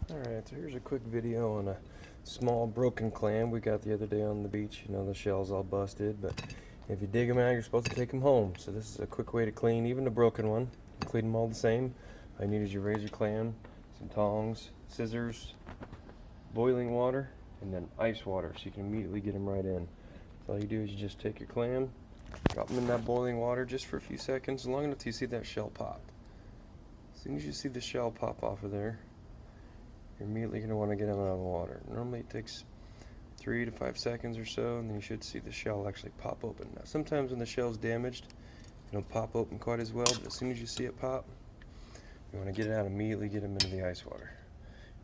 Alright, so here's a quick video on a small broken clam we got the other day on the beach. You know, the shell's all busted, but if you dig them out, you're supposed to take them home. So this is a quick way to clean even the broken one. Clean them all the same. All you need is your razor clam, some tongs, scissors, boiling water, and then ice water, so you can immediately get them right in. So all you do is you just take your clam, drop them in that boiling water just for a few seconds, long enough till you see that shell pop. As soon as you see the shell pop off of there, you're immediately going to want to get them out of the water. Normally it takes 3 to 5 seconds or so, and then you should see the shell actually pop open. Now sometimes when the shell's damaged, it don't pop open quite as well, but as soon as you see it pop, you want to get it out immediately, get them into the ice water.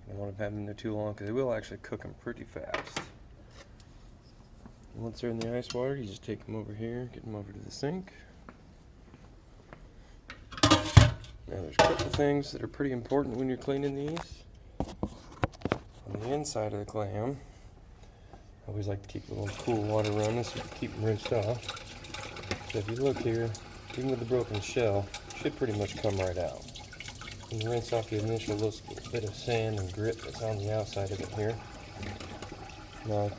You don't want to have them in there too long because they will actually cook them pretty fast. And once they're in the ice water, you just take them over here, get them over to the sink. Now there's a couple things that are pretty important when you're cleaning these. On the inside of the clam, I always like to keep a little cool water running so you can keep them rinsed off. So if you look here, even with the broken shell, it should pretty much come right out. And you rinse off the initial little bit of sand and grit that's on the outside of it here. Now,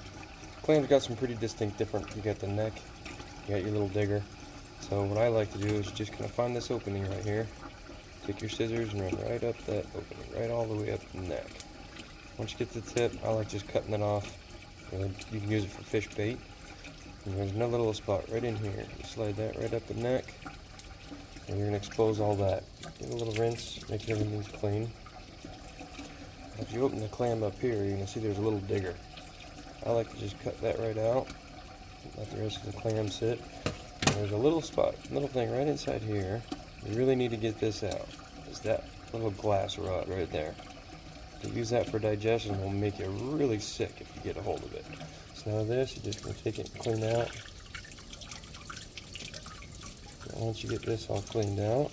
clam's got some pretty distinct different. You got the neck, you got your little digger. So what I like to do is just kind of find this opening right here. Take your scissors and run right up that opening, right all the way up the neck. Once you get to the tip, I like just cutting it off. You can use it for fish bait. And there's another little spot right in here. You slide that right up the neck, and you're going to expose all that. Give it a little rinse, make sure everything's clean. If you open the clam up here, you're going to see there's a little digger. I like to just cut that right out, let the rest of the clam sit. And there's a little spot, little thing right inside here. You really need to get this out. It's that little glass rod right there. To use that for digestion will make you really sick if you get a hold of it. So now this, you're just going to take it and clean out. And once you get this all cleaned out,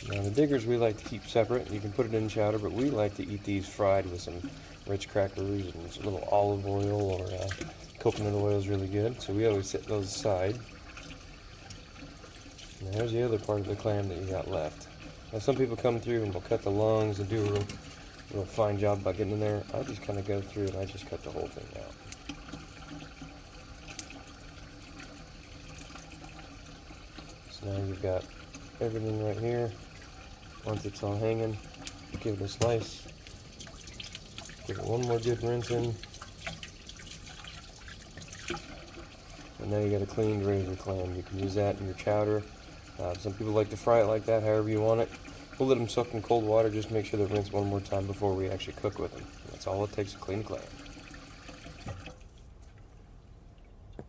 now the diggers we like to keep separate. You can put it in chowder, but we like to eat these fried with some rich crackers and a little olive oil, or coconut oil is really good. So we always set those aside. And there's the other part of the clam that you got left. Now some people come through and will cut the lungs and do a real fine job by getting in there. I just kind of go through and I just cut the whole thing out. So now you've got everything right here. Once it's all hanging, give it a slice. Give it one more good rinsing. And now you got a cleaned razor clam. You can use that in your chowder. Some people like to fry it like that, however you want it. We'll let them soak in cold water, just make sure they're rinsed one more time before we actually cook with them. That's all it takes to clean a clam.